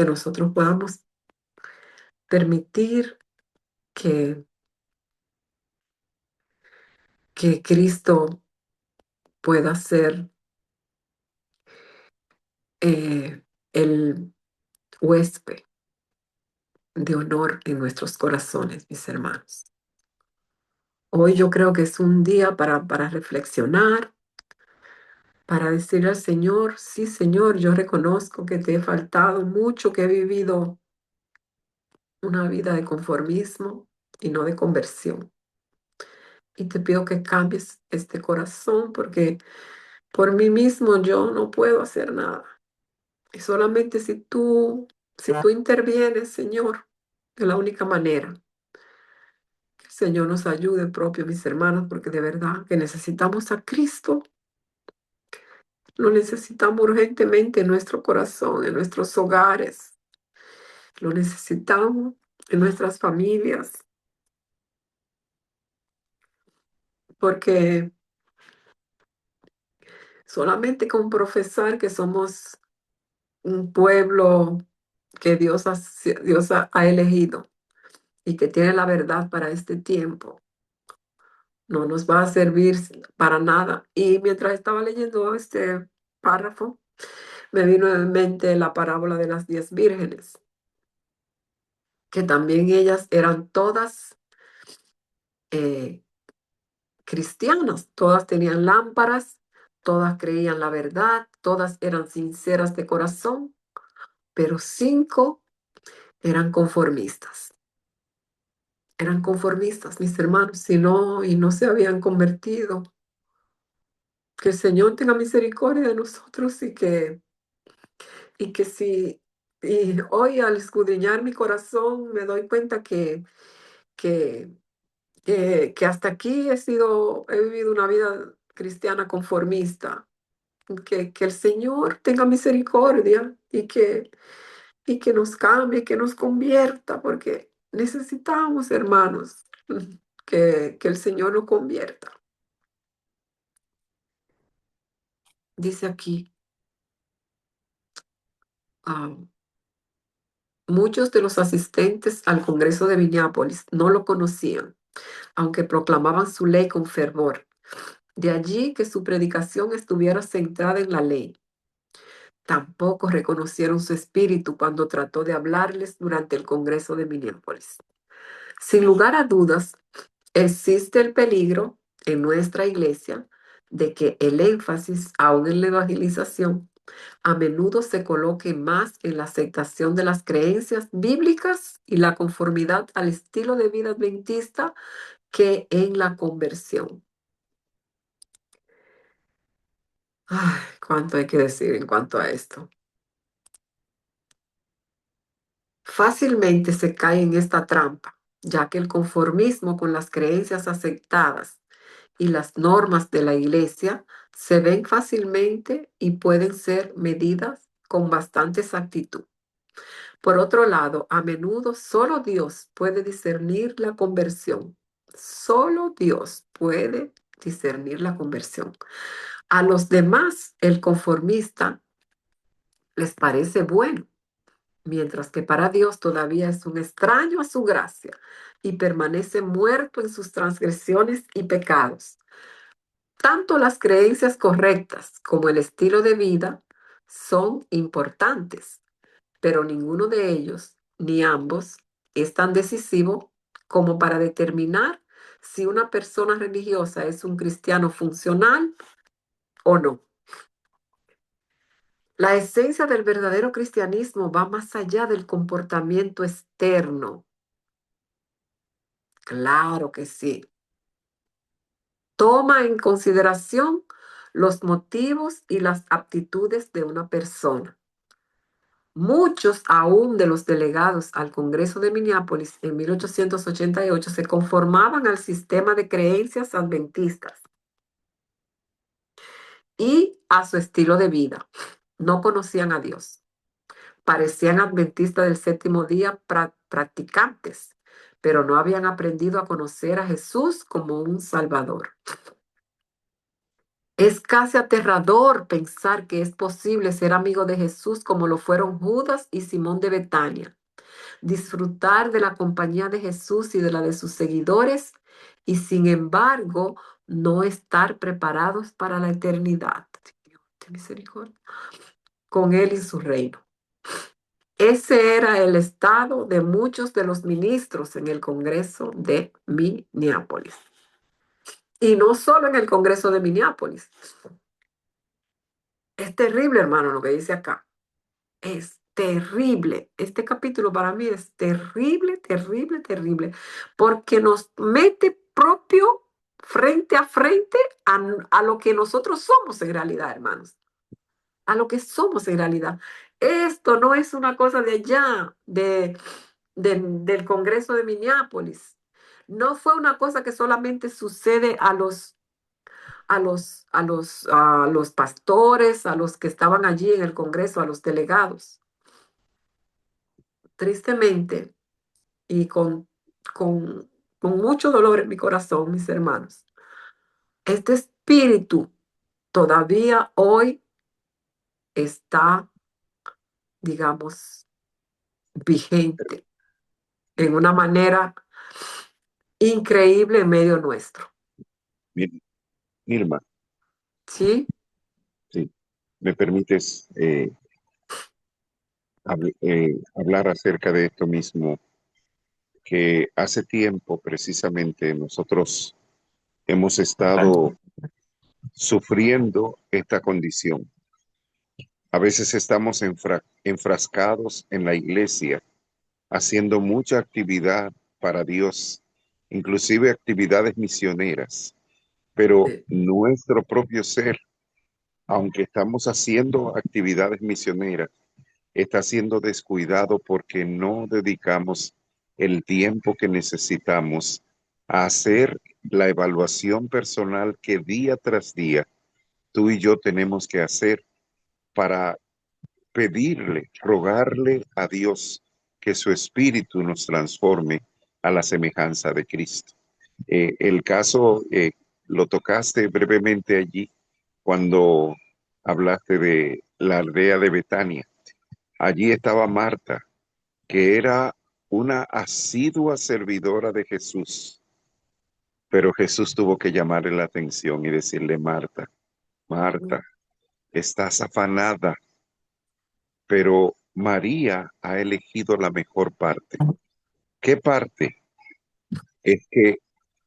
nosotros podamos permitir que, que Cristo pueda ser el huésped de honor en nuestros corazones, mis hermanos. Hoy yo creo que es un día para reflexionar, para decirle al Señor, sí, Señor, yo reconozco que te he faltado mucho, que he vivido una vida de conformismo y no de conversión. Y te pido que cambies este corazón porque por mí mismo yo no puedo hacer nada. Y solamente si tú intervienes, Señor, es la única manera. Que el Señor nos ayude propio, mis hermanos, porque de verdad que necesitamos a Cristo. Lo necesitamos urgentemente en nuestro corazón, en nuestros hogares. Lo necesitamos en nuestras familias, porque solamente con profesar que somos un pueblo que Dios ha elegido y que tiene la verdad para este tiempo, no nos va a servir para nada. Y mientras estaba leyendo este párrafo, me vino en mente la parábola de las 10 vírgenes, que también ellas eran todas eh, cristianas, todas tenían lámparas, todas creían la verdad, todas eran sinceras de corazón, pero 5 eran conformistas. Eran conformistas, mis hermanos, y no se habían convertido. Que el Señor tenga misericordia de nosotros y que si, y hoy al escudriñar mi corazón me doy cuenta que, que hasta aquí he vivido una vida cristiana conformista. Que el Señor tenga misericordia y que nos cambie, que nos convierta, porque necesitamos, hermanos, que el Señor nos convierta. Dice aquí, ah, muchos de los asistentes al Congreso de Minneapolis no lo conocían, aunque proclamaban su ley con fervor. De allí que su predicación estuviera centrada en la ley. Tampoco reconocieron su espíritu cuando trató de hablarles durante el Congreso de Minneapolis. Sin lugar a dudas, existe el peligro en nuestra iglesia de que el énfasis, aún en la evangelización, a menudo se coloque más en la aceptación de las creencias bíblicas y la conformidad al estilo de vida adventista que en la conversión. Ay, cuánto hay que decir en cuanto a esto. Fácilmente se cae en esta trampa, ya que el conformismo con las creencias aceptadas y las normas de la iglesia se ven fácilmente y pueden ser medidas con bastante exactitud. Por otro lado, a menudo solo Dios puede discernir la conversión. Solo Dios puede discernir la conversión. A los demás, el conformista les parece bueno, mientras que para Dios todavía es un extraño a su gracia y permanece muerto en sus transgresiones y pecados. Tanto las creencias correctas como el estilo de vida son importantes, pero ninguno de ellos, ni ambos, es tan decisivo como para determinar si una persona religiosa es un cristiano funcional o no. La esencia del verdadero cristianismo va más allá del comportamiento externo. Claro que sí. Toma en consideración los motivos y las aptitudes de una persona. Muchos aún de los delegados al Congreso de Minneapolis en 1888 se conformaban al sistema de creencias adventistas y a su estilo de vida. No conocían a Dios. Parecían adventistas del séptimo día practicantes, pero no habían aprendido a conocer a Jesús como un Salvador. Es casi aterrador pensar que es posible ser amigo de Jesús como lo fueron Judas y Simón de Betania, disfrutar de la compañía de Jesús y de la de sus seguidores y sin embargo no estar preparados para la eternidad. Dios, ten misericordia. Con Él y su reino. Ese era el estado de muchos de los ministros en el Congreso de Minneapolis. Y no solo en el Congreso de Minneapolis. Es terrible, hermano, lo que dice acá. Es terrible. Este capítulo para mí es terrible, terrible, terrible, porque nos mete propio frente a frente a lo que nosotros somos en realidad, hermanos, a lo que somos en realidad. Esto no es una cosa de allá, del Congreso de Minneapolis. No fue una cosa que solamente sucede a los pastores, a los que estaban allí en el Congreso, a los delegados. Tristemente, y con mucho dolor en mi corazón, mis hermanos, este espíritu todavía hoy está, digamos, vigente en una manera increíble en medio nuestro. Mir- Mirma, ¿Sí? sí, ¿me permites hablar acerca de esto mismo? Que hace tiempo precisamente nosotros hemos estado sufriendo esta condición. A veces estamos enfrascados en la iglesia, haciendo mucha actividad para Dios, inclusive actividades misioneras, pero Sí. nuestro propio ser, aunque estamos haciendo actividades misioneras, está siendo descuidado porque no dedicamos el tiempo que necesitamos a hacer la evaluación personal que día tras día tú y yo tenemos que hacer para pedirle, rogarle a Dios que su espíritu nos transforme a la semejanza de Cristo. El caso lo tocaste brevemente allí cuando hablaste de la aldea de Betania. Allí estaba Marta, que era una asidua servidora de Jesús, pero Jesús tuvo que llamarle la atención y decirle, Marta, Marta, estás afanada, pero María ha elegido la mejor parte. ¿Qué parte? Es que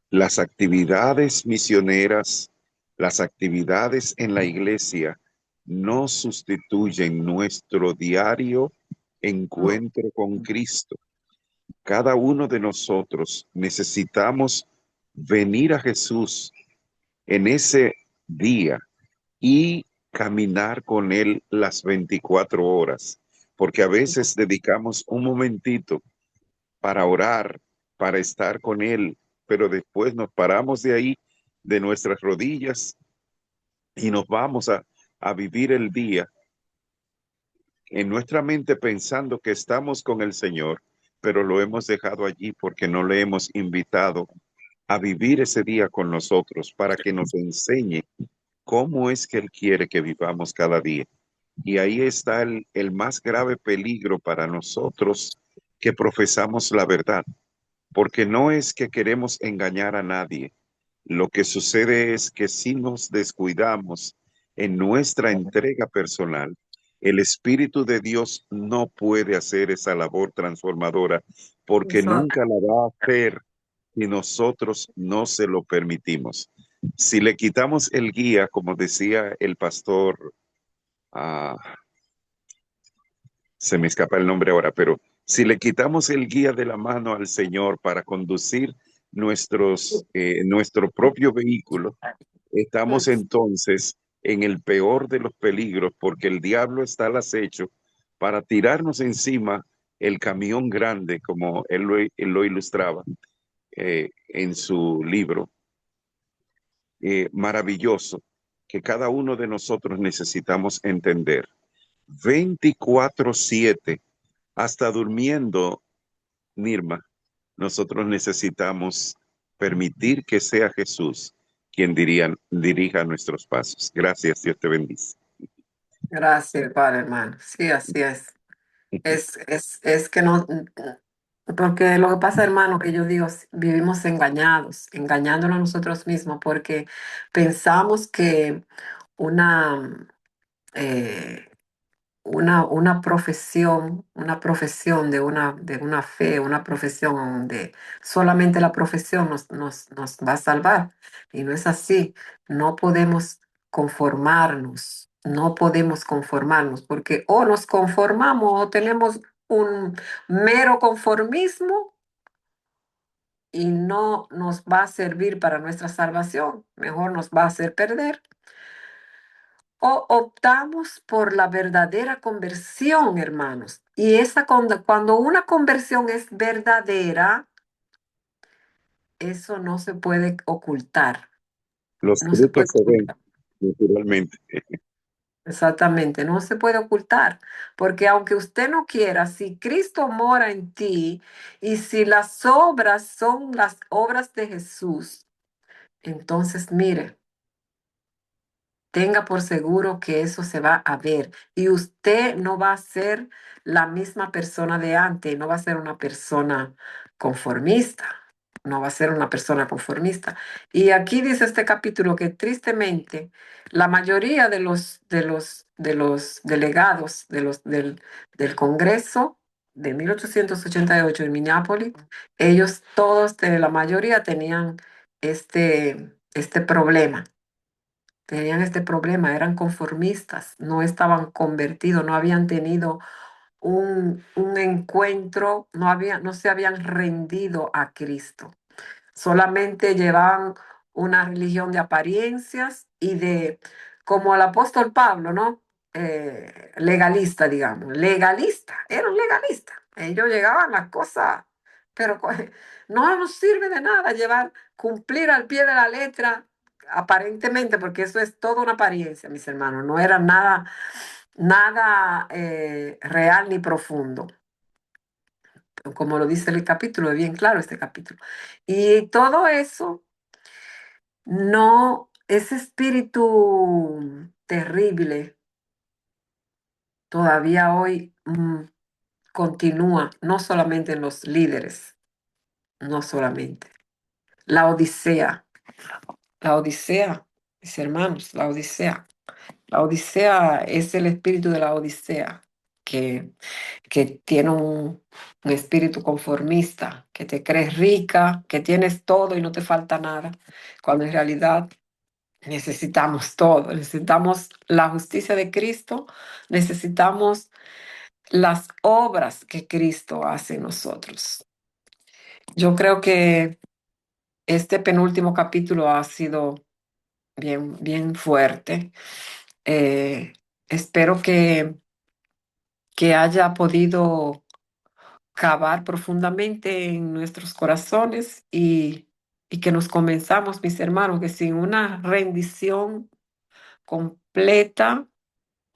las actividades misioneras, las actividades en la iglesia no sustituyen nuestro diario No, encuentro con Cristo. Cada uno de nosotros necesitamos venir a Jesús en ese día y caminar con Él las 24 horas, porque a veces dedicamos un momentito para orar, para estar con Él, pero después nos paramos de ahí, de nuestras rodillas, y nos vamos a vivir el día en nuestra mente pensando que estamos con el Señor, pero lo hemos dejado allí porque no le hemos invitado a vivir ese día con nosotros para que nos enseñe cómo es que Él quiere que vivamos cada día. Y ahí está el más grave peligro para nosotros que profesamos la verdad, porque no es que queremos engañar a nadie. Lo que sucede es que si nos descuidamos en nuestra entrega personal, el Espíritu de Dios no puede hacer esa labor transformadora porque exacto. nunca la va a hacer si nosotros no se lo permitimos. Si le quitamos el guía, como decía el pastor, ah, se me escapa el nombre ahora, pero si le quitamos el guía de la mano al Señor para conducir nuestro propio vehículo, estamos entonces en el peor de los peligros porque el diablo está al acecho para tirarnos encima el camión grande, como él lo ilustraba en su libro, maravilloso, que cada uno de nosotros necesitamos entender. 24/7, hasta durmiendo, Nirma, nosotros necesitamos permitir que sea Jesús quien dirija nuestros pasos. Gracias, Dios te bendice. Gracias, Padre, hermano. Sí, así es. Es que no, porque lo que pasa, hermano, que yo digo, vivimos engañados, engañándonos a nosotros mismos, porque pensamos que una, eh, una profesión de una fe, una profesión donde solamente la profesión nos va a salvar. Y no es así. No podemos conformarnos, no podemos conformarnos, porque o nos conformamos o tenemos un mero conformismo y no nos va a servir para nuestra salvación, mejor nos va a hacer perder. O optamos por la verdadera conversión, hermanos. Y cuando una conversión es verdadera, eso no se puede ocultar. Los No se puede frutos se ven, ocultar. naturalmente. Exactamente, no se puede ocultar. Porque aunque usted no quiera, si Cristo mora en ti y si las obras son las obras de Jesús, entonces mire, tenga por seguro que eso se va a ver y usted no va a ser la misma persona de antes, no va a ser una persona conformista, no va a ser una persona conformista. Y aquí dice este capítulo que tristemente la mayoría de los delegados del Congreso de 1888 en Minneapolis, ellos todos, la mayoría tenían este problema. Tenían este problema, eran conformistas, no estaban convertidos, no habían tenido un encuentro, no se habían rendido a Cristo. Solamente llevaban una religión de apariencias y como el apóstol Pablo, ¿no? Legalista, digamos, legalista, eran legalistas. Ellos llegaban a las cosas, pero no nos sirve de nada cumplir al pie de la letra, aparentemente, porque eso es toda una apariencia, mis hermanos, no era nada real ni profundo, como lo dice el capítulo, es bien claro este capítulo. Y todo eso, no, ese espíritu terrible todavía hoy continúa, no solamente en los líderes, no solamente. La la Odisea, mis hermanos, la Odisea. La Odisea es el espíritu de la Odisea, que tiene un espíritu conformista, que te crees rica, que tienes todo y no te falta nada, cuando en realidad necesitamos todo, necesitamos la justicia de Cristo, necesitamos las obras que Cristo hace en nosotros. Yo creo que este penúltimo capítulo ha sido bien, bien fuerte. Espero que haya podido cavar profundamente en nuestros corazones y que nos comenzamos, mis hermanos, que sin una rendición completa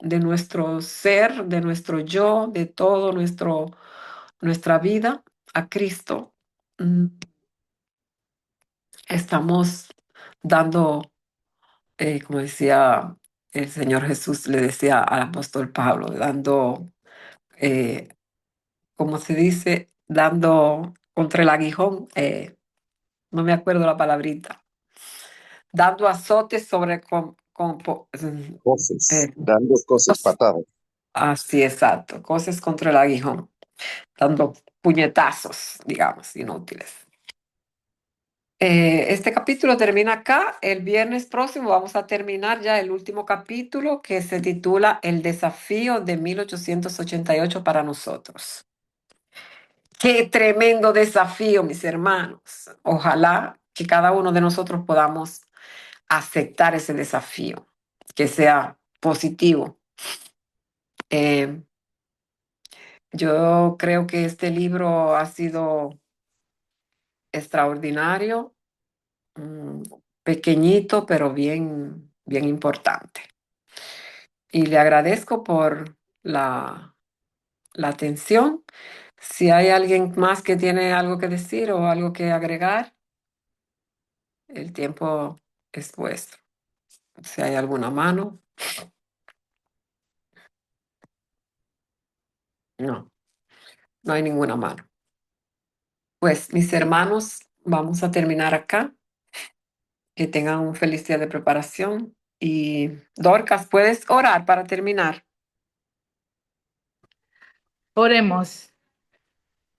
de nuestro ser, de nuestro yo, de todo nuestra vida a Cristo, mm, estamos dando, como decía el Señor Jesús, le decía al apóstol Pablo, dando, como se dice, dando contra el aguijón, no me acuerdo la palabrita, dando azotes sobre Cosas, eh, dando cosas patadas. así exacto, cosas contra el aguijón, dando puñetazos, digamos, inútiles. Este capítulo termina acá. El viernes próximo vamos a terminar ya el último capítulo que se titula El desafío de 1888 para nosotros. Qué tremendo desafío, mis hermanos. Ojalá que cada uno de nosotros podamos aceptar ese desafío, que sea positivo. Eh, yo creo que este libro ha sido extraordinario, mm, pequeñito, pero bien, bien importante. Y le agradezco por la atención. Si hay alguien más que tiene algo que decir o algo que agregar, el tiempo es vuestro. Si hay alguna mano, no, no hay ninguna mano. Pues mis hermanos, vamos a terminar acá. Que tengan un feliz día de preparación. Y Dorcas, ¿puedes orar para terminar? Oremos.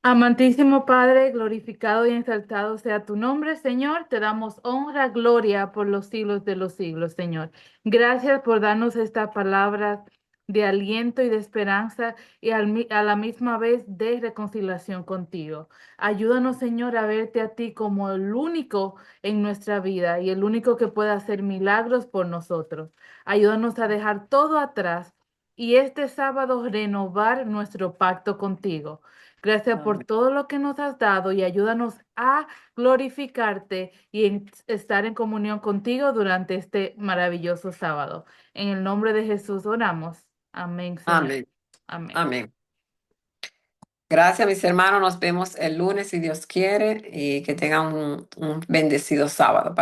Amantísimo Padre, glorificado y exaltado sea tu nombre, Señor. Te damos honra, gloria por los siglos de los siglos, Señor. Gracias por darnos esta palabra de aliento y de esperanza y a la misma vez de reconciliación contigo. Ayúdanos, Señor, a verte a ti como el único en nuestra vida y el único que puede hacer milagros por nosotros. Ayúdanos a dejar todo atrás y este sábado renovar nuestro pacto contigo. Gracias por Amén. todo lo que nos has dado y ayúdanos a glorificarte y estar en comunión contigo durante este maravilloso sábado. En el nombre de Jesús oramos. Amén, Señor. Amén. Amén. Amén. Gracias, mis hermanos. Nos vemos el lunes, si Dios quiere, y que tengan un bendecido sábado.